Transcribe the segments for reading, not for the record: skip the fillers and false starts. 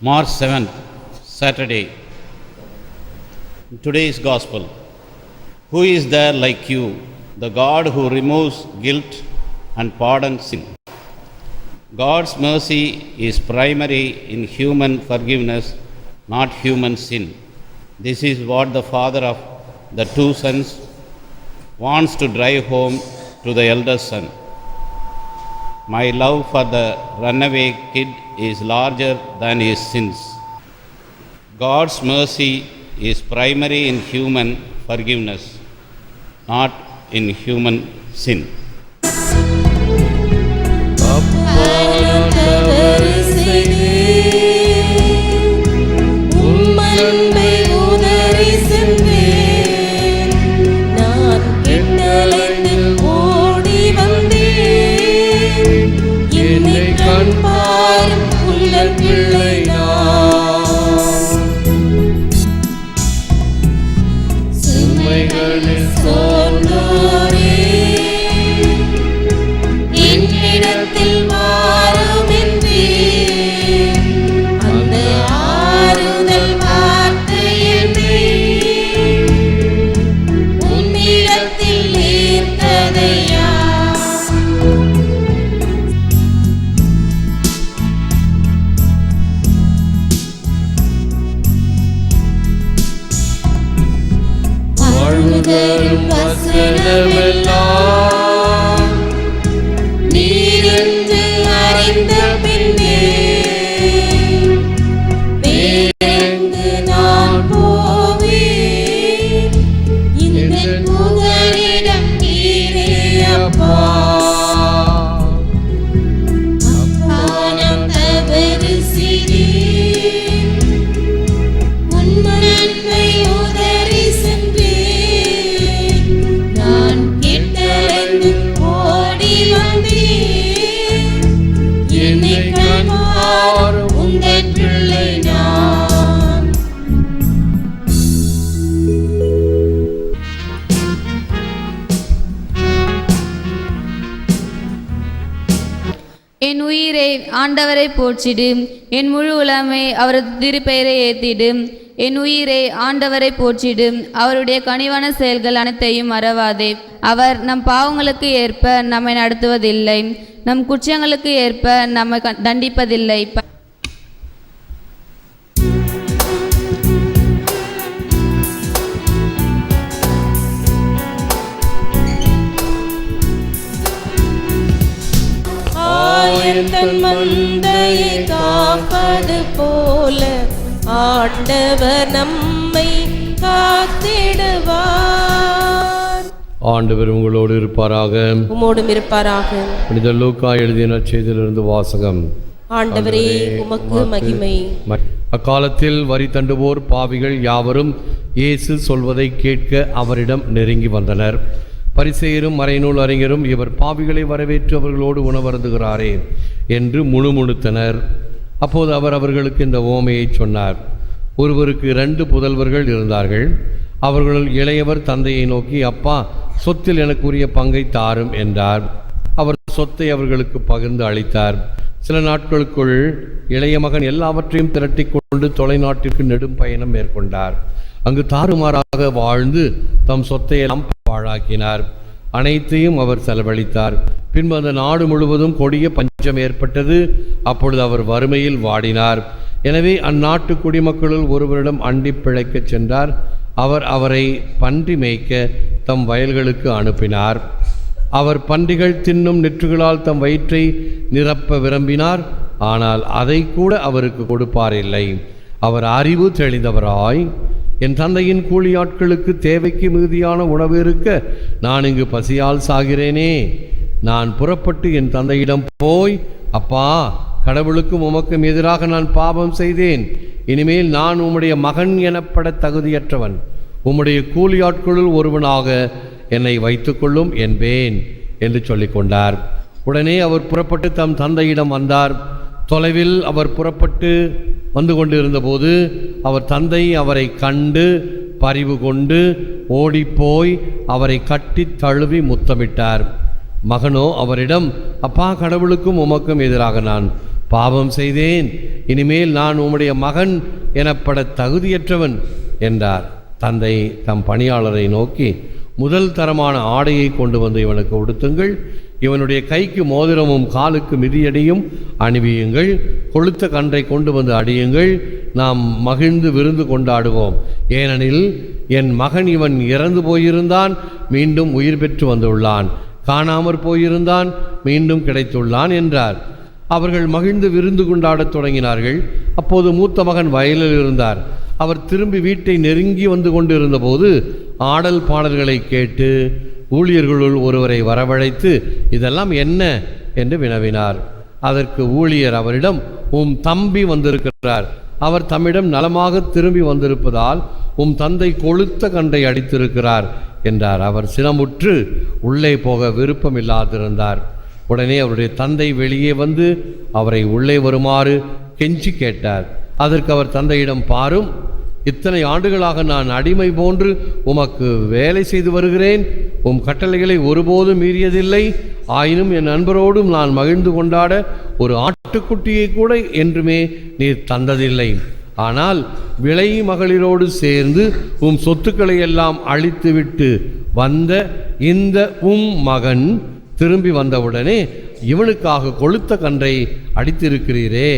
March 7th, Saturday. Today's Gospel. Who is there like you, the God who removes guilt and pardons sin? God's mercy is primary in human forgiveness, not human sin. This is what the father of the two sons wants to drive home to the eldest son. My love for the runaway kid is larger than his sins. God's mercy is primary in human forgiveness, not in human sin. என் உயிரை ஆண்டவரை போற்றிடு, என் முழு உலகமே அவரது திருப்பெயரை ஏத்திடு. என் உயிரை ஆண்டவரை போற்றிடு, அவருடைய கனிவான செயல்கள் அனைத்தையும் மறவாதே. அவர் நம் பாவங்களுக்கு ஏற்ப நம்மை நடத்துவதில்லை, நம் குற்றங்களுக்கு ஏற்ப நம்மை தண்டிப்பதில்லை. தன் மந்தையை காப்பது போல ஆண்டவர் நம்மை காத்திடுவார். ஆண்டவர் உங்களோடு இருப்பாராக, உம்மோடும் இருப்பாராக. புனித லூக்கா எழுதிய நற்செய்தியிலிருந்து வாசகம். ஆண்டவரே உமக்கு மகிமை. அக்காலத்தில் வரி தண்டுவோர் பாவிகள் யாவரும் இயேசு சொல்வதை கேட்க அவரிடம் நெருங்கி வந்தனர். பரிசேயரும் மறைநூல் அறிஞரும் இவர் பாவிகளை வரவேற்று அவர்களோடு உணவருந்துகிறாரே என்று முணுமுணுத்தனர். அப்போது அவர் அவர்களுக்கு இந்த உவமையை சொன்னார். ஒருவருக்கு 2 புதல்வர்கள் இருந்தார்கள். அவர்களுள் இளையவர் தந்தையை நோக்கி, அப்பா, சொத்தில் எனக்குரிய பங்கை தாரும் என்றார். அவர் சொத்தை அவர்களுக்கு பகிர்ந்து அளித்தார். சில நாட்களுக்குள் இளைய மகன் எல்லாவற்றையும் திரட்டி கொண்டு தொலைநாட்டிற்கு நெடும் பயணம் மேற்கொண்டார். அங்கு தாறுமாறாக வாழ்ந்து தம் சொத்தையெல்லாம் பாழாக்கினார். அனைத்தையும் அவர் செலவழித்தார். பின்பு அந்த நாடு முழுவதும் கொடிய பஞ்சம் ஏற்பட்டது. அப்பொழுது அவர் வறுமையில் வாடினார். எனவே அந்நாட்டு குடிமக்களுள் ஒருவரிடம் அண்டி பிழைக்கச் சென்றார். அவர் அவரை பன்றி மேய்க்க தம் வயல்களுக்கு அனுப்பினார். அவர் பன்றிகள் தின்னும் நெற்றுகளால் தம் வயிற்றை நிரப்ப விரும்பினார். ஆனால் அதை கூட அவருக்கு கொடுப்பாரில்லை. அவர் அறிவு தெளிந்தவராய், என் தந்தையின் கூலியாட்களுக்கு தேவைக்கு மிகுதியான உணவு இருக்க நான் இங்கு பசியால் சாகிறேனே. நான் புறப்பட்டு என் தந்தையிடம் போய், அப்பா, கடவுளுக்கும் உமக்கும் எதிராக நான் பாவம் செய்தேன். இனிமேல் நான் உம்முடைய மகன் எனப்பட தகுதியற்றவன். உம்முடைய கூலியாட்களுள் ஒருவனாக என்னை வைத்துக்கொள்ளும் என்பேன் என்று சொல்லிக்கொண்டார். உடனே அவர் புறப்பட்டு தம் தந்தையிடம் வந்தார். தொலைவில் அவர் புறப்பட்டு வந்து கொண்டிருந்தபோது அவர் தந்தை அவரை கண்டு பரிவு கொண்டு ஓடிப்போய் அவரை கட்டி தழுவி முத்தமிட்டார். மகனோ அவரிடம், அப்பா, கடவுளுக்கும் உமக்கும் எதிராக நான் பாவம் செய்தேன், இனிமேல் நான் உம்முடைய மகன் எனப்பட தகுதியற்றவன் என்றார். தந்தை தம் பணியாளரை நோக்கி, முதல் தரமான ஆடையை கொண்டு வந்து இவனுக்கு உடுத்துங்கள், இவனுடைய கைக்கு மோதிரமும் காலுக்கு மிதியடியும் அணிவியுங்கள், கொழுத்த கன்றை கொண்டு வந்து அடியுங்கள், நாம் மகிழ்ந்து விருந்து கொண்டாடுவோம். ஏனெனில் என் மகன் இவன் இறந்து போயிருந்தான், மீண்டும் உயிர் பெற்று வந்துள்ளான், காணாமற் போயிருந்தான், மீண்டும் கிடைத்துள்ளான் என்றார். அவர்கள் மகிழ்ந்து விருந்து கொண்டாடத் தொடங்கினார்கள். அப்போது மூத்த மகன் வயலில் இருந்தார். அவர் திரும்பி வீட்டை நெருங்கி வந்து கொண்டிருந்த போது ஆடல் பாடல்களை கேட்டு ஊழியர்களுள் ஒருவரை வரவழைத்து, இதெல்லாம் என்ன என்று வினவினார். அதற்கு ஊழியர் அவரிடம், உம் தம்பி வந்திருக்கிறார், அவர் தம்மிடம் நலமாக திரும்பி வந்திருப்பதால் உம் தந்தை கொழுத்த கன்றை அடித்திருக்கிறார் என்றார். அவர் சினமுற்று உள்ளே போக விருப்பமில்லாதிருந்தார். உடனே அவருடைய தந்தை வெளியே வந்து அவரை உள்ளே வருமாறு கெஞ்சி கேட்டார். அதற்கு அவர் தந்தையிடம், பாரும், இத்தனை ஆண்டுகளாக நான் அடிமை போன்று உமக்கு வேலை செய்து வருகிறேன், உம் கட்டளைகளை ஒருபோதும் மீறியதில்லை. ஆயினும் என் நண்பரோடும் நான் மகிழ்ந்து கொண்டாட ஒரு ஆட்டுக்குட்டியை கூட என்றுமே நீர் தந்ததில்லை. ஆனால் விளை மகளிரோடு சேர்ந்து உம் சொத்துக்களை எல்லாம் அழித்துவிட்டு வந்த இந்த உம் மகன் திரும்பி வந்தவுடனே இவனுக்காக கொழுத்த கன்றை அடித்திருக்கிறீரே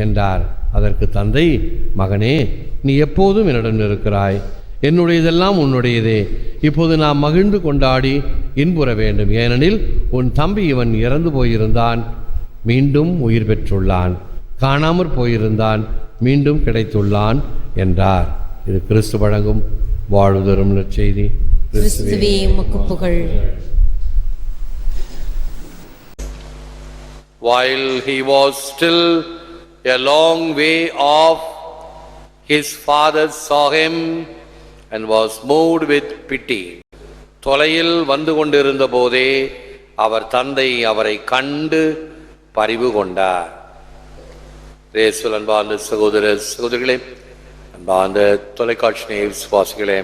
என்றார். அதற்கு தந்தை, மகனே, நீ எப்போதும் என்னுடன் இருக்கிறாய், என்னுடையதெல்லாம் உன்னுடையதே. இப்போது நாம் மகிழ்ந்து கொண்டாடி இன்புற வேண்டும். ஏனெனில் உன் தம்பி இவன் இறந்து போயிருந்தான், மீண்டும் உயிர் பெற்றுள்ளான், காணாமற் போயிருந்தான், மீண்டும் கிடைத்துள்ளான் என்றார். இது கிறிஸ்து வழங்கும் வாழ்வு தரும் நற்செய்தி. கிறிஸ்துவே உமக்கு புகழ். While he was still a long way off, his father saw him and was moved with pity. தொலையில் வந்து கொண்டிருந்த போதே அவர் தந்தை அவரை கண்டு பரிவு கொண்டார். இயேசுவில் அன்பார்ந்த சகோதர சகோதரிகளே, அன்பார்ந்த தொலைக்காட்சி விசுவாசிகளே,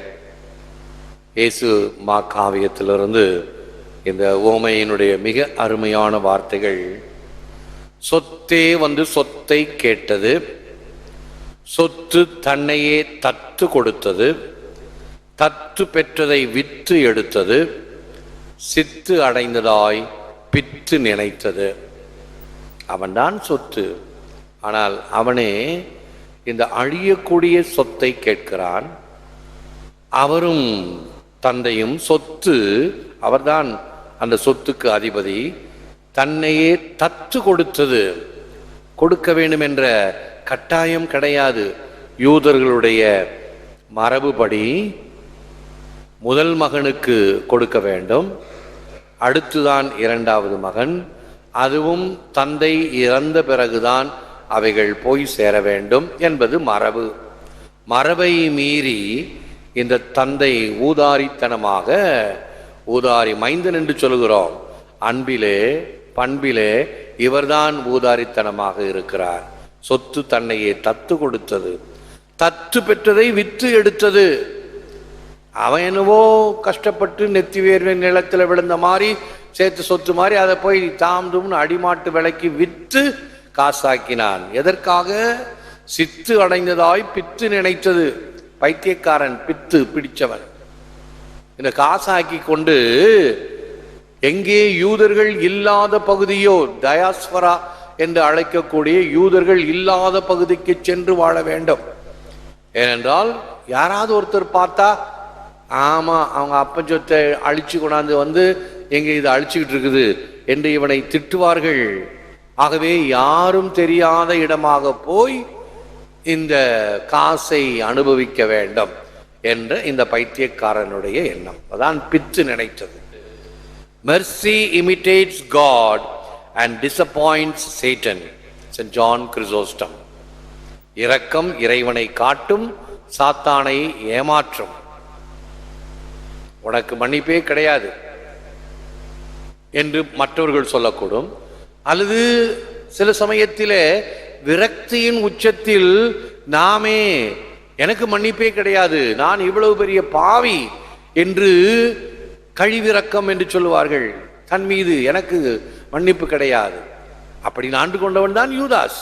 இயேசு மாகாவியத்திலிருந்து இந்த உவமையினுடைய மிக அருமையான வார்த்தைகள். சொத்தே வந்து சொத்தை கேட்டது, சொத்து தன்னையே தத்து கொடுத்தது, தத்து பெற்றதை விற்று எடுத்தது, சித்து அடைந்ததாய் பித்து நினைத்தது. அவன்தான் சொத்து, ஆனால் அவனே இந்த அழியக்கூடிய சொத்தை கேட்கிறான். அவரும் தந்தையும் சொத்து, அவர்தான் அந்த சொத்துக்கு அதிபதி, தன்னையே தத்து கொடுத்தது. கொடுக்க வேண்டும் என்ற கட்டாயம் கிடையாது. யூதர்களுடைய மரபுபடி முதல் மகனுக்கு கொடுக்க வேண்டும், அடுத்துதான் இரண்டாவது மகன், அதுவும் தந்தை இறந்த பிறகுதான் அவைகள் போய் சேர வேண்டும் என்பது மரபு. மரபை மீறி இந்த தந்தை ஊதாரித்தனமாக, ஊதாரி மைந்தன் என்று சொல்கிறோம், அன்பிலே பண்பிலே இவர்தான் ஊதாரித்தனமாக இருக்கிறார். சொத்து தன்னையே தத்து கொடுத்தது, தத்து பெற்றதை விற்று எடுத்தது. அவன் என்னவோ கஷ்டப்பட்டு நெத்தி வேர்வை நிலத்தில் விழுந்த மாதிரி சேர்த்து சொத்து மாதிரி அதை போய் தாம்தும்னு அடிமாட்டு விலைக்கு விற்று காசாக்கினான். எதற்காக? சித்து அடைந்ததாய் பித்து நினைத்தது. பைத்தியக்காரன், பித்து பிடிச்சவன். இந்த காசாக்கி கொண்டு எங்கே யூதர்கள் இல்லாத பகுதியோ, டயாஸ்பரா என்று அழைக்கக்கூடிய யூதர்கள் இல்லாத பகுதிக்கு சென்று வாழ வேண்டும். ஏனென்றால் யாராவது ஒருத்தர் பார்த்தா, ஆமா அவங்க அப்பன் சொத்தை அழிச்சு கொண்டாந்து வந்து எங்க இது அழிச்சுக்கிட்டு இருக்குது என்று இவனை திட்டுவார்கள். ஆகவே யாரும் தெரியாத இடமாக போய் இந்த காசை அனுபவிக்க வேண்டும் என்ற இந்த பைத்தியக்காரனுடைய எண்ணம். அதான் பித்து நினைத்தது. Mercy imitates God and disappoints Satan. St. John Chrysostom. இரக்கம் இறைவனை காட்டும், சாத்தானை ஏமாற்றும். உனக்கு மன்னிப்பே கிடையாது என்று மற்றவர்கள் சொல்லக்கூடும். அல்லது சில சமயத்திலே விரக்தியின் உச்சத்தில் நாமே எனக்கு மன்னிப்பே கிடையாது, நான் இவ்வளவு பெரிய பாவி என்று கழிவிரக்கம் என்று சொல்லுவார்கள். தன் மீது எனக்கு மன்னிப்பு கிடையாது. அப்படி ஆண்டு கொண்டவன் தான் யூதாஸ்.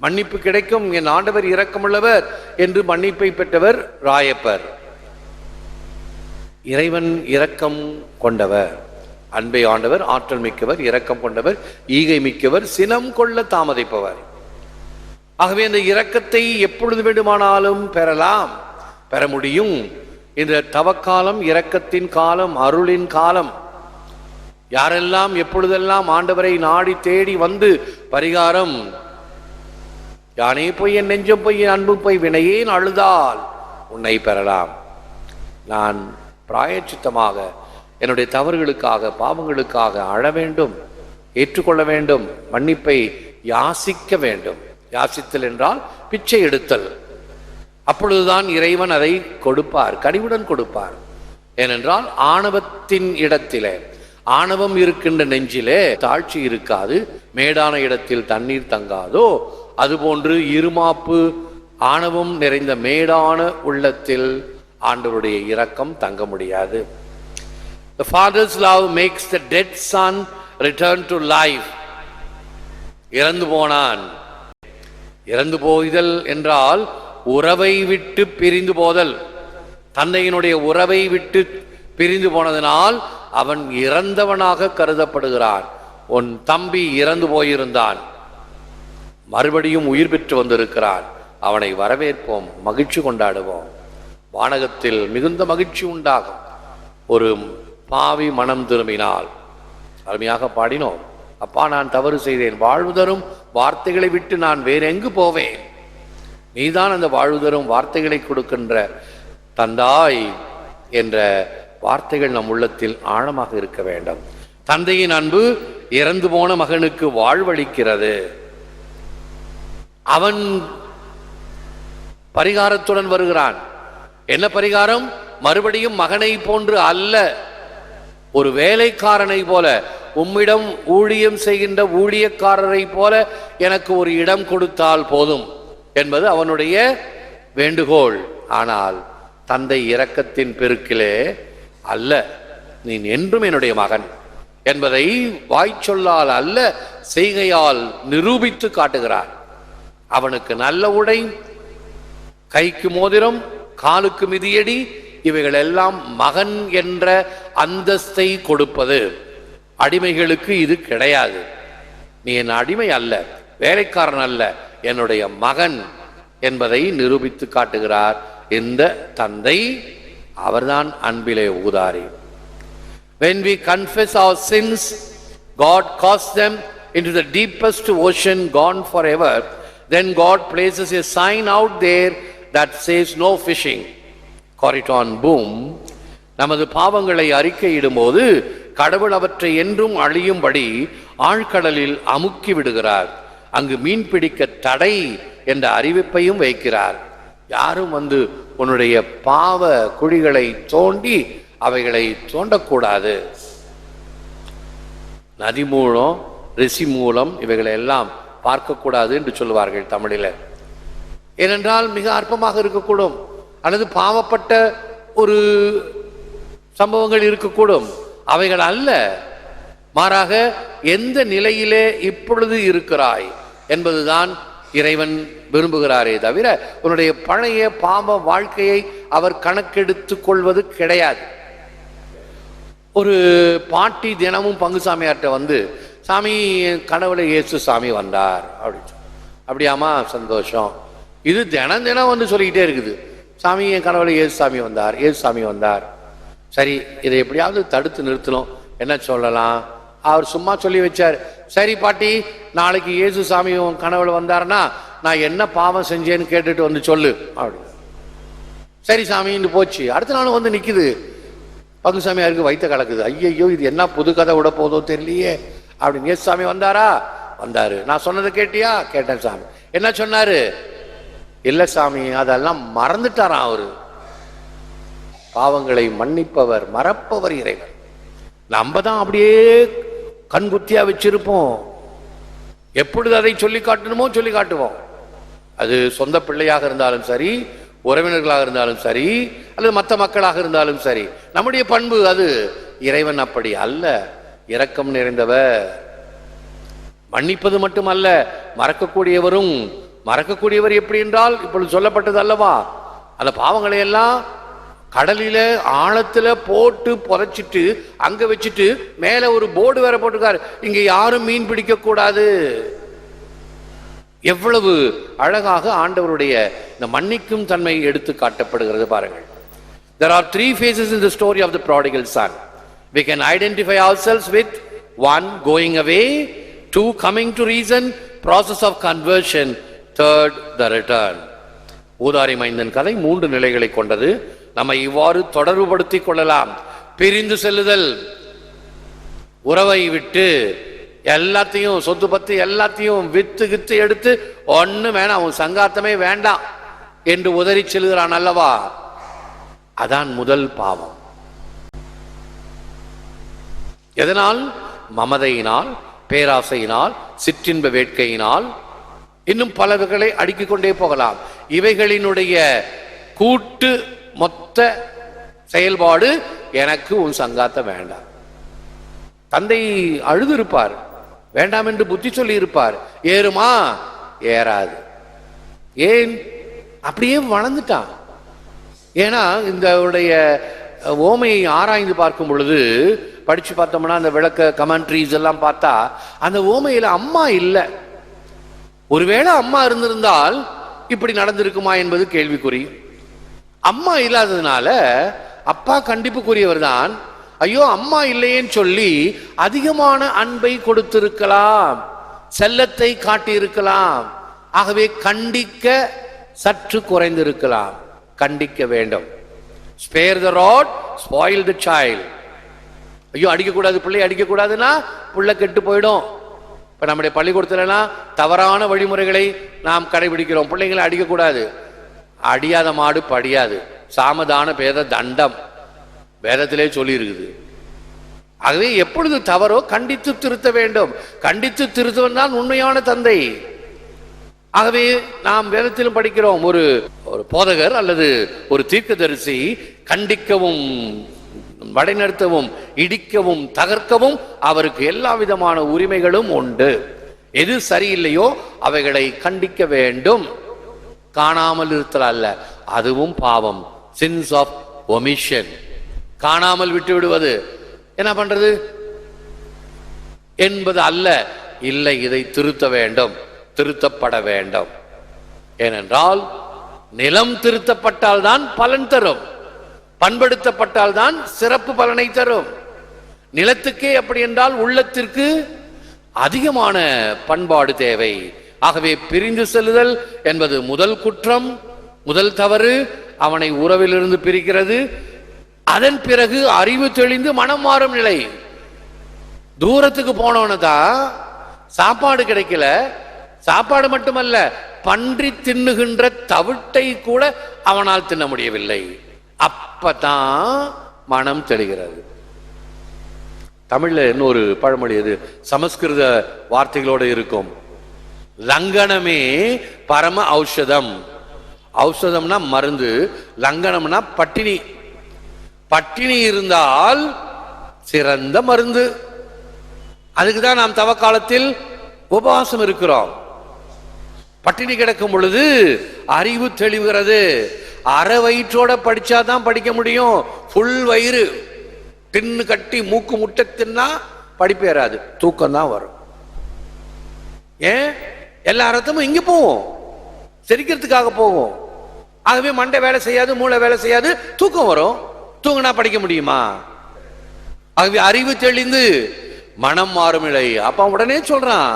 மன்னிப்பு கிடைக்கும், என் ஆண்டவர் இரக்கமுள்ளவர் என்று மன்னிப்பை பெற்றவர் ராயப்பர். இறைவன் இரக்கம் கொண்டவர், அன்பை ஆண்டவர், ஆற்றல் மிக்கவர், இரக்கம் கொண்டவர், ஈகை மிக்கவர், சினம் கொள்ள தாமதிப்பவர். ஆகவே அந்த இரக்கத்தை எப்பொழுது வேண்டுமானாலும் பெற முடியும். இந்த தவக்காலம் இரக்கத்தின் காலம், அருளின் காலம். யாரெல்லாம் எப்பொழுதெல்லாம் ஆண்டவரை நாடி தேடி வந்து பரிகாரம், யானே போய் என் நெஞ்சம் போய் என் அன்பு போய் வினையேன் அழுதால் உன்னை பெறலாம். நான் பிராயச்சித்தமாக என்னுடைய தவறுகளுக்காக பாவங்களுக்காக அழ வேண்டும், ஏற்றுக்கொள்ள வேண்டும், மன்னிப்பை யாசிக்க வேண்டும். யாசித்தல் என்றால் பிச்சை எடுத்தல். அப்பொழுதுதான் இறைவன் அதை கொடுப்பார், கனிவுடன் கொடுப்பார். ஏனென்றால் ஆணவத்தின் இடத்திலே, ஆணவம் இருக்கின்ற நெஞ்சிலே தாழ்ச்சி இருக்காது, மேடான இடத்தில் தண்ணீர் தங்காதோ அதுபோன்று இருமாப்பு ஆணவம் நிறைந்த மேடான உள்ளத்தில் ஆண்டவருடைய இரக்கம் தங்க முடியாது. The father's love makes the dead son return to life. இறந்து போனான். இறந்து போய்தல் என்றால் உறவை விட்டு பிரிந்து போதல். தந்தையினுடைய உறவை விட்டு பிரிந்து போனதனால் அவன் இறந்தவனாக கருதப்படுகிறான். உன் தம்பி இறந்து போயிருந்தான், மறுபடியும் உயிர் பெற்று வந்திருக்கிறான். அவனை வரவேற்போம், மகிழ்ச்சி கொண்டாடுவோம். வானகத்தில் மிகுந்த மகிழ்ச்சி உண்டாகும். ஒரு பாவி மனம் திரும்பினால், அருமையாக பாடினோம், அப்பா நான் தவறு செய்தேன், வாழ்வு தரும் வார்த்தைகளை விட்டு நான் வேற எங்கு போவேன், நீதான் அந்த வாழ்வு தரும் வார்த்தைகளை கொடுக்கின்ற தந்தாய் என்ற வார்த்தைகள் நம் உள்ளத்தில் ஆழமாக இருக்க வேண்டும். தந்தையின் அன்பு இறந்து போன மகனுக்கு வாழ்வளிக்கிறது. அவன் பரிகாரத்துடன் வருகிறான். என்ன பரிகாரம்? மறுபடியும் மகனை போன்று அல்ல, ஒரு வேலைக்காரனை போல, உம்மிடம் ஊழியம் செய்கின்ற ஊழியக்காரரை போல எனக்கு ஒரு இடம் கொடுத்தால் போதும் என்பது அவனுடைய வேண்டுகோள். ஆனால் தந்தை இரக்கத்தின் பெருக்கிலே அல்ல, நீ என்றும் என்னுடைய மகன் என்பதை வாய்ச்சொல்லால் அல்ல செய்கையால் நிரூபித்து காட்டுகிறார். அவனுக்கு நல்ல உடை, கைக்கு மோதிரம், காலுக்கு மிதியடி, இவைகள் எல்லாம் மகன் என்ற அந்தஸ்தை கொடுப்பது. அடிமைகளுக்கு இது கிடையாது. நீ என் அடிமை அல்ல, வேலைக்காரன் அல்ல, என்னுடைய மகன் என்பதை நிரூபித்து காட்டுகிறார் இந்த தந்தை. அவர்தான் அன்பிலே ஊதாரி. When we confess our sins, God casts them into the deepest ocean, gone forever. Then God places a sign out there that says no fishing. Corriton boom. நமது பாவங்களை அறிக்கையிடும்போது கடவுள் அவற்றை என்றும் அழியும்படி ஆழ்கடலில் அமுக்கி விடுகிறார். அங்கு மீன் பிடிக்க தடை என்ற அறிவிப்பையும் வைக்கிறார். யாரும் வந்து உன்னுடைய பாவ குழிகளை தோண்டி அவைகளை தோண்டக்கூடாது. நதி மூலம், ரிஷி மூலம் இவைகளை எல்லாம் பார்க்கக்கூடாது என்று சொல்லுவார்கள் தமிழில். ஏனென்றால் மிக அற்பமாக இருக்கக்கூடும், அல்லது பாவப்பட்ட ஒரு சம்பவங்கள் இருக்கக்கூடும். அவைகள் அல்ல, மாறாக எந்த நிலையிலே இப்பொழுது இருக்கிறாய் என்பதுதான் இறைவன் விரும்புகிறாரே தவிர உன்னுடைய பழைய பாவ வாழ்க்கையை அவர் கணக்கெடுத்து கொள்வது கிடையாது. ஒரு பாட்டி தினமும் பங்குசாமியார்கிட்ட வந்து, சாமி கனவுல இயேசு சாமி வந்தார் அப்படி. அப்படியாமா, சந்தோஷம். இது தினம் தினம் வந்து சொல்லிக்கிட்டே இருக்குது, சாமி என் கனவுல இயேசு சாமி வந்தார், இயேசு சாமி வந்தார். சரி, இதை எப்படியாவது தடுத்து நிறுத்தணும். என்ன சொல்லலாம்? அவர் சும்மா சொல்லி வச்சார். சரி பாட்டி, நாளைக்கு இயேசு சாமி கனவுல வந்தாருன்னா நான் என்ன பாவம் செஞ்சேன்னு கேட்டுட்டு வந்து சொல்லு அப்படி. சரி சாமின்னு போச்சு. அடுத்த நாள் வந்து நிக்குது, பங்குசாமியாருக்கு வைத்த கலக்குது. ஐயையோ, இது என்ன புது கதை விட போதோ தெரியலையே அப்படின்னு. இயேசு சாமி வந்தாரா? வந்தாரு. நான் சொன்னதை கேட்டியா? கேட்டேன் சாமி. என்ன சொன்னாரு? இல்ல சாமி, அதெல்லாம் மறந்துட்டாராம் அவரு. பாவங்களை மன்னிப்பவர், மறப்பவர் இறைவன். நம்ம தான் அப்படியே கண்குத்தியா வச்சிருப்போம். எப்பொழுது அதை சொல்லி காட்டணுமோ சொல்லி காட்டுவோம். அது சொந்த பிள்ளையாக இருந்தாலும் சரி, உறவினர்களாக இருந்தாலும் சரி, அல்லது மற்ற மக்களாக இருந்தாலும் சரி, நம்முடைய பண்பு அது. இறைவன் அப்படி அல்ல, இரக்கம் நிறைந்தவர். மன்னிப்பது மட்டுமல்ல, மறக்கக்கூடியவரும். மறக்கக்கூடியவர் எப்படி என்றால் இப்பொழுது சொல்லப்பட்டது அல்லவா, அந்த பாவங்களை எல்லாம் கடலில ஆழத்துல போட்டு புதைச்சிட்டு அங்க வச்சுட்டு மேல ஒரு போர்டு வேற போட்டிருக்காரு, இங்க யாரும் மீன் பிடிக்க கூடாது. எவ்வளவு அழகாக ஆண்டவருடைய இந்த மன்னிக்கும் தன்மை எடுத்து காட்டப்படுகிறது பாருங்கள். There are three phases in the story of the prodigal son. We can identify ourselves with one, going away; two, coming to reason, process of conversion; third, the return. ஊதாரி மைந்தன் கதை 3 நிலைகளை கொண்டது. நம்ம இவ்வாறு தொடர்புபடுத்திக் கொள்ளலாம். பிரிந்து செல்லுதல், உறவை விட்டு எல்லாத்தையும், சொத்து பத்து எல்லாத்தையும் வித்து கித்து எடுத்து ஒண்ணு வேணாம், அவன் சங்காத்தமே வேண்டாம் என்று உதறி செல்கிறான் அல்லவா, அதான் முதல் பாவம். எதனால்? மமதையினால், பேராசையினால், சிற்றின்ப வேட்கையினால், இன்னும் பலவர்களை அடுக்கிக் கொண்டே போகலாம். இவைகளினுடைய கூட்டு மொத்த செயல்பாடு எனக்கு உன் சங்காத்த வேண்டாம். தந்தை அழுது இருப்பார், வேண்டாம் என்று புத்தி சொல்லி இருப்பார். ஏறுமா? ஏறாது. ஏன்? அப்படியே வளர்ந்துட்டான். ஏன்னா இந்த ஓமையை ஆராய்ந்து பார்க்கும் பொழுது, படிச்சு பார்த்தோம்னா அந்த விளக்க கமெண்ட்ரிஸ் எல்லாம் பார்த்தா அந்த ஓமையில அம்மா இல்லை. ஒருவேளை அம்மா இருந்திருந்தால் இப்படி நடந்திருக்குமா என்பது கேள்விக்குறி. அம்மா இல்லாததுனால அப்பா கண்டிப்புக்குரியவர் தான். ஐயோ அம்மா இல்லையேன்னு சொல்லி அதிகமான அன்பை கொடுத்திருக்கலாம், செல்லத்தை காட்டியிருக்கலாம். ஆகவே கண்டிக்க சற்று குறைந்திருக்கலாம். கண்டிக்க வேண்டும். Spare the rod, spoil the child. ஐயோ அடிக்கக்கூடாது, பிள்ளை அடிக்கக்கூடாதுன்னா புள்ள கெட்டு போயிடும். இப்ப நம்முடைய பள்ளிக்கூடத்துலலாம் தவறான வழிமுறைகளை நாம் கடைபிடிக்கிறோம். பிள்ளைங்களை அடிக்கக்கூடாது. அடியாத மாடு படியாது, சாமதான பேத தண்டம் வேதத்திலே சொல்லி இருக்குது. ஆகவே எப்பொழுது தவறோ கண்டித்து திருத்த வேண்டும். கண்டித்து திருத்துவன் தான் உண்மையான தந்தை. ஆகவே நாம் வேதத்திலும் படிக்கிறோம், ஒரு போதகர் அல்லது ஒரு தீர்க்கதரிசி கண்டிக்கவும், வழிநடத்தவும், இடிக்கவும், தகர்க்கவும் அவருக்கு எல்லா விதமான உரிமைகளும் உண்டு. எது சரியில்லையோ அவைகளை கண்டிக்க வேண்டும். காணாமல் இருத்தல் அல்ல, அதுவும் பாவம். Sins of omission. காணாமல் விட்டு விடுவது என்ன பண்றது என்பது அல்ல. இல்லை, இதை திருத்த வேண்டும், திருத்தப்பட வேண்டும். ஏனென்றால் நிலம் திருத்தப்பட்டால் தான் பலன் தரும், பண்படுத்தப்பட்டால் தான் சிறப்பு பலனை தரும். நிலத்துக்கே அப்படி என்றால் உள்ளத்திற்கு அதிகமான பண்பாடு தேவை. ஆகவே பிரிந்து செல்லுதல் என்பது முதல் குற்றம், முதல் தவறு. அவனை உறவிலிருந்து பிரிக்கிறது. அதன் பிறகு அறிவு தெளிந்து மனம் மாறும் நிலை. தூரத்துக்கு போனவன தான் சாப்பாடு கிடைக்கல, சாப்பாடு மட்டுமல்ல பன்றி தின்னுகின்ற தவிட்டை கூட அவனால் தின்ன முடியவில்லை. அப்பதான் மனம் தெளிகிறது. தமிழ்ல இன்னொரு பழமொழி, அது சமஸ்கிருத வார்த்தைகளோடு இருக்கும். லங்கனமே பரம ஔஷதம். ஔஷதம்னா மருந்து, லங்கனம்னா பட்டினி. பட்டினி இருந்தால் சிறந்த மருந்து. அதுக்குதான் நாம் தவ காலத்தில் உபவாசம் இருக்கிறோம். பட்டினி கிடக்கும் பொழுது அறிவு தெளிவுகிறது. அரை வயிற்றோட படிச்சாதான் படிக்க முடியும். ஃபுல் வயிறு தின்னு கட்டி மூக்கு முட்டை தின்னா படிப்பு ஏறாது, தூக்கம் தான் வரும். ஏன்? எல்லா ரத்தமும் இங்க போகும், செரிக்கிறதுக்காக போகும். ஆகவே மண்டை வேலை செய்யாது, மூளை வேலை செய்யாது, தூக்கம் வரும். தூங்கினா படிக்க முடியுமா? ஆகவே அறிவு தெளிந்து மனம் மாறும் நிலை. அப்ப உடனே சொல்றான்,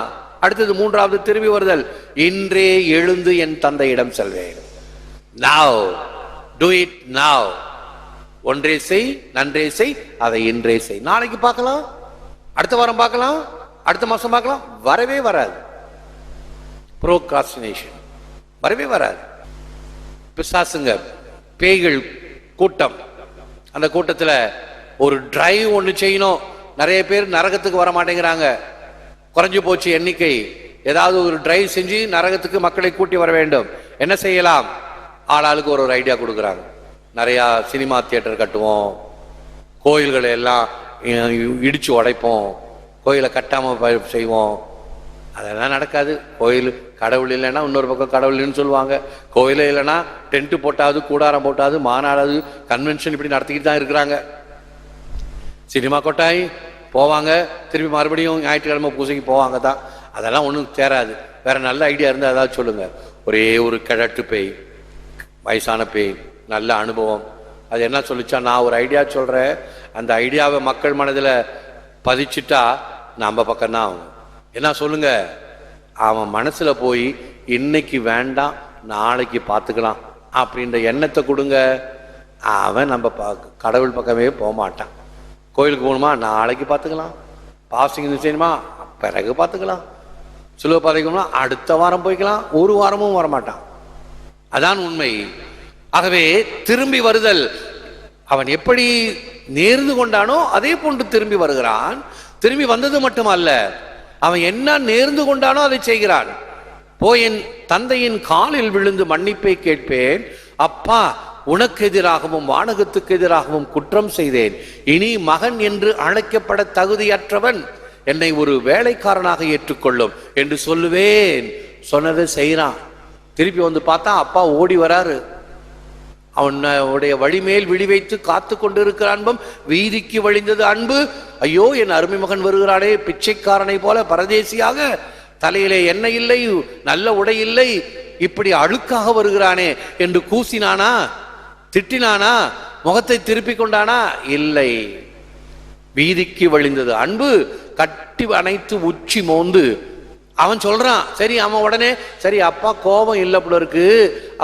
அடுத்தது மூன்றாவது திரும்பி வருதல். இன்றே எழுந்து என் தந்தையிடம் செல்வேன். Now do it now. ஒன்றே செய், நன்றே செய், அதை இன்றே செய். நாளைக்கு பார்க்கலாம், அடுத்த வாரம் பார்க்கலாம், அடுத்த மாசம் பார்க்கலாம். வரவே வராது. ப்ரோக்ராஸ்டினேஷன் வரவே வராது. பிசாசுங்க, பேய்கள் கூட்டம். அந்த கூட்டத்துல ஒரு டிரைவ் ஒன்று செய்யணும். நிறைய பேர் நரகத்துக்கு வர மாட்டேங்கிறாங்க, குறைஞ்சு போச்சு எண்ணிக்கை. ஏதாவது ஒரு டிரைவ் செஞ்சு நரகத்துக்கு மக்களை கூட்டி வர வேண்டும். என்ன செய்யலாம்? ஆளாளுக்கு ஒரு ஐடியா கொடுக்குறாங்க. நிறையா சினிமா தியேட்டர் கட்டுவோம், கோயில்களை எல்லாம் இடிச்சு உடைப்போம், கோயிலை கட்டாம செய்வோம், அதெல்லாம் நடக்காது. கோயில் கடவுள் இல்லைன்னா இன்னொரு பக்கம் கடவுள் இல்லைன்னு சொல்லுவாங்க. கோயிலே இல்லைன்னா டென்ட்டு போட்டாவது, கூடாரம் போட்டாவது, மாநாடாவது, கன்வென்ஷன் இப்படி நடத்திக்கிட்டு தான் இருக்கிறாங்க. சினிமா கொட்டாய் போவாங்க, திருப்பி மறுபடியும் ஞாயிற்றுக்கிழமை பூசைக்கு போவாங்க தான். அதெல்லாம் ஒன்றும் தேராது. வேற நல்ல ஐடியா இருந்தால் ஏதாவது சொல்லுங்க. ஒரே ஒரு கிழட்டு பேய், வயசான பேய், நல்ல அனுபவம். அது என்ன சொல்லிச்சா, நான் ஒரு ஐடியா சொல்கிறேன், அந்த ஐடியாவை மக்கள் மனதில் பதிச்சுட்டா நம்ம பக்கம்தான் ஆகும். என்ன சொல்லுங்க, அவன் மனசுல போய் இன்னைக்கு வேண்டாம் நாளைக்கு பார்த்துக்கலாம் அப்படின்ற எண்ணத்தை கொடுங்க. அவன் நம்ம கடவுள் பக்கமே போக மாட்டான். கோயிலுக்கு போகணுமா, நாளைக்கு பார்த்துக்கலாம். பாசிங் செய்யணுமா, பிறகு பார்த்துக்கலாம். சிலுவை பாதைக்கணுமா, அடுத்த வாரம் போய்க்கலாம். ஒரு வாரமும் வரமாட்டான். அதான் உண்மை. ஆகவே திரும்பி வருதல், அவன் எப்படி நேர்ந்து கொண்டானோ அதே போன்று திரும்பி வருகிறான். திரும்பி வந்தது மட்டுமல்ல, அவன் என்ன நேர்ந்து கொண்டானோ அதை செய்கிறான். போய் என் தந்தையின் காலில் விழுந்து மன்னிப்பை கேட்பேன். அப்பா, உனக்கு எதிராகவும் வானகத்துக்கு எதிராகவும் குற்றம் செய்தேன். இனி மகன் என்று அழைக்கப்பட தகுதியற்றவன். என்னை ஒரு வேலைக்காரனாக ஏற்றுக்கொள்ளும் என்று சொல்லுவேன். சொன்னதை செய்யறான். திருப்பி வந்து பார்த்தா அப்பா ஓடி வராரு. அவனுடைய வழிமேல் விழி வைத்து காத்து கொண்டிருக்கிற அன்பும் வீதிக்கு வழிந்தது அன்பு. ஐயோ, என் அருமை மகன் வருகிறானே, பிச்சைக்காரனை போல பரதேசியாக, தலையிலே எண்ணெய் இல்லை, நல்ல உடை இல்லை, இப்படி அழுக்காக வருகிறானே என்று கூசினானா, திட்டினானா, முகத்தை திருப்பி கொண்டானா? இல்லை. வீதிக்கு வழிந்தது அன்பு கட்டி அணைத்து உச்சி மோந்து அவன் சொல்றான். சரி, அவன் உடனே சரி, அப்பா கோபம் இல்லை போல இருக்கு,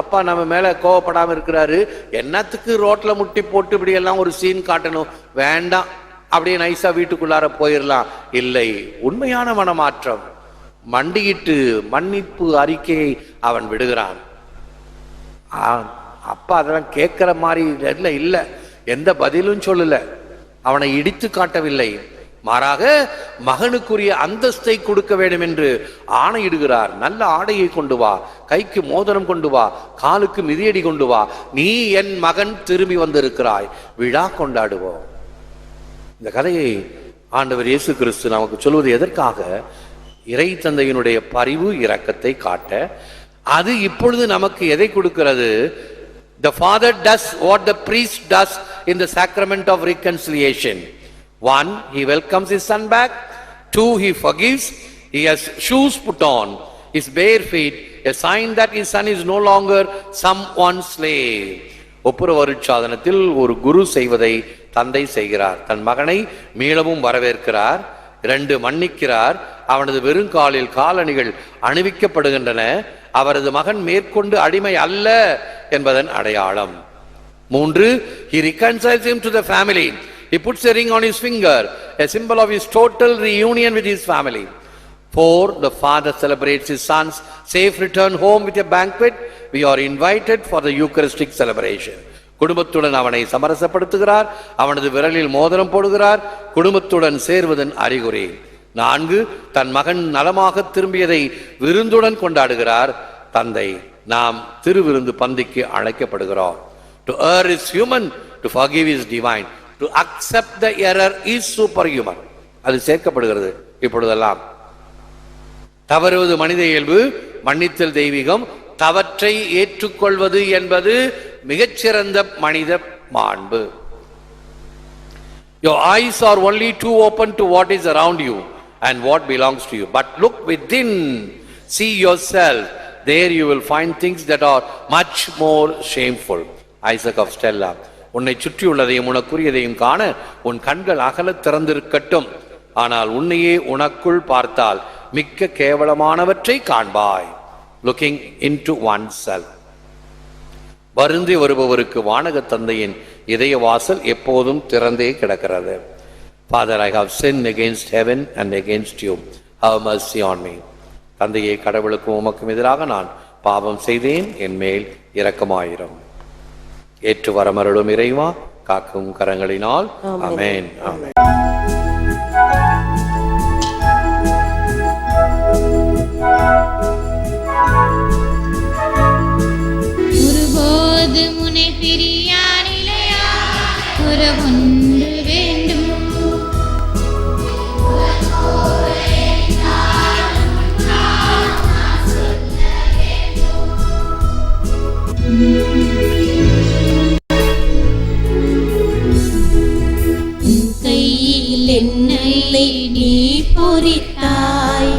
அப்பா நம்ம மேல கோபப்படாம இருக்கிறாரு, என்னத்துக்கு ரோட்ல முட்டி போட்டு இப்படி எல்லாம் ஒரு சீன் காட்டணும், வேண்டாம், அப்படியே நைஸா வீட்டுக்குள்ளார போயிடலாம். இல்லை, உண்மையான மனமாற்றம். மண்டியிட்டு மன்னிப்பு அறிக்கையை அவன் விடுகிறான். அப்பா அதெல்லாம் கேட்கிற மாதிரி இல்லை, எந்த பதிலும் சொல்லல, அவனை இடித்து காட்டவில்லை. மாறாக மகனுக்குரிய அந்தஸ்தை கொடுக்க வேண்டும் என்று ஆணையிடுகிறார். நல்ல ஆடையை கொண்டு வா, கைக்கு மோதிரம் கொண்டு வா, காலுக்கு மிதியடி கொண்டு வா, நீ என் மகன் திரும்பி வந்திருக்கிறாய், விழா கொண்டாடுவோம். இந்த கதையை ஆண்டவர் இயேசு கிறிஸ்து நமக்கு சொல்வது எதற்காக? இறை தந்தையினுடைய பரிவு இரக்கத்தை காட்ட. அது இப்பொழுது நமக்கு எதை கொடுக்கிறது? The father does what the priest does in the sacrament of reconciliation. 1, he welcomes his son back. 2, he forgives. He has shoes put on, his bare feet, a sign that his son is no longer someone's slave. ஒப்புரவருட்சாதனத்தில் ஒரு குரு செய்வதை தந்தை செய்கிறார். தன் மகனை மீளவும் வரவேற்கிறார். 2, மன்னிக்கிறார். அவனது வெறுங்காலில் காலணிகள் அணிவிக்கப்படுகின்றன. அவரது மகன் மேற்கொண்டு அடிமை அல்ல என்பதன் அடையாளம். 3, he reconciles him to the family. He puts a ring on his finger, a symbol of his total reunion with his family. 4, the father celebrates his son's safe return home with a banquet. We are invited for the Eucharistic celebration. குடும்பத்துடன் அவனை சமரசப்படுத்துகிறார். அவனது விரலில் மோதிரம் போடுகிறார். குடும்பத்துடன் சேர்வதன் அறிகுறி. 4, தன் மகன் நலமாக திரும்பியதை விருந்துடன் கொண்டாடுகிறார் தந்தை. நாம் திருவிருந்து பந்திக்கு அழைக்கப்படுகிறோம். To err is human, to forgive is divine. To accept the error is superhuman. அது சேர்க்கப்படுகிறது. இப்பொழுதெல்லாம் தவறுவது மனித இயல்பு, மன்னித்தல் தெய்வீகம், தவற்றை ஏற்றுக்கொள்வது என்பது மிகச்சிறந்த மனித மாண்பு. Your eyes are only too open to what is around you and what belongs to you. But look within, see yourself. There you will find things that are much more shameful. Isaac of Stella. உன்னை சுற்றியுள்ளதையும் உனக்குரியதையும் காண உன் கண்கள் அகல திறந்திருக்கட்டும். ஆனால் உன்னையே உனக்குள் பார்த்தால் மிக்க கேவலமானவற்றை காண்பாய். Looking into oneself. வருந்தி வருபவருக்கு வானக தந்தையின் இதய வாசல் எப்போதும் திறந்தே கிடக்கிறது. Father, I have sinned against heaven and against you. Have mercy on me. தந்தையே, கடவுளுக்கும் உமக்கும் எதிராக நான் பாவம் செய்தேன், என் மேல் இரக்கமாயிரும். ஏற்று வரமருளும் இறைவா, காக்கும் கரங்களினால். ஆமென். ஆமென். ஒருபோது முனை பிரியாரிலையா உறவொன்று வேண்டும். பூரித்தாய்,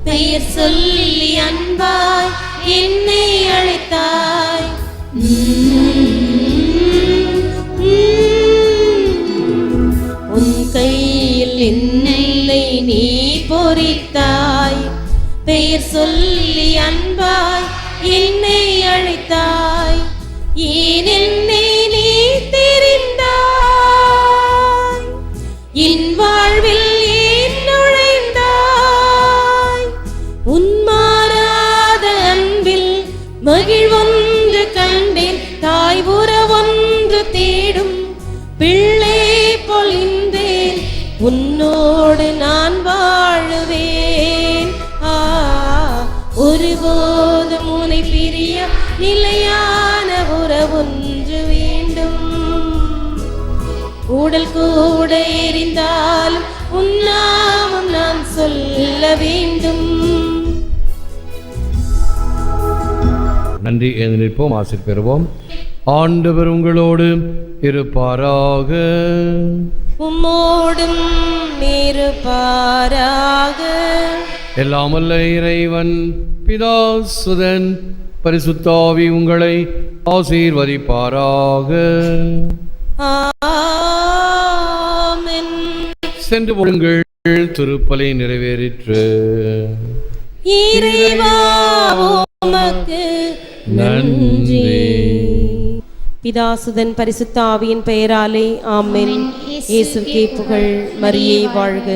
பெயர் சொல்லி அன்பாய் என்னை அழைத்தாய். உன் கையில் என்னை நீ பொறித்தாய், பெயர் சொல்லி அன்பாய் என்னை அழைத்தாய். ஏன் என்னை நீ தெரிந்தாய், என் வாழ்வில் ஏன் நுழைந்தாய். உன் மாறாத அன்பில் மகிழ்வொன்று கண்டேன், தாய் உறவொன்று தேடும் பிள்ளை பொழிந்தேன். உன்னோடு நான் வாழுவேன், ஒருபோதும் உன்னை பிரிய நிலையான உறவொன்று வேண்டும். உடல் கூட எரிந்தாலும் உன் நாமம் நான் சொல்ல வேண்டும். நன்றி. எழுந்து நிற்போம், ஆசீர் பெறுவோம். ஆண்டவர் உங்களோடு இருப்பாராக. உம்மோடும் இருப்பாராக. எல்லாமல்ல இறைவன் பிதா சுதன் பரிசுத்த ஆவி உங்களை ஆசீர்வதிப்பாராக. ஆமென். சென்று போங்கள், திருப்பலி நிறைவேறிற்று. இறைவா உமக்கு நன்றி. பிதாசுதன் பரிசுத்த ஆவியின் பெயராலே ஆமென். இயேசுவுக்கே புகழ். மரியே வாழ்க.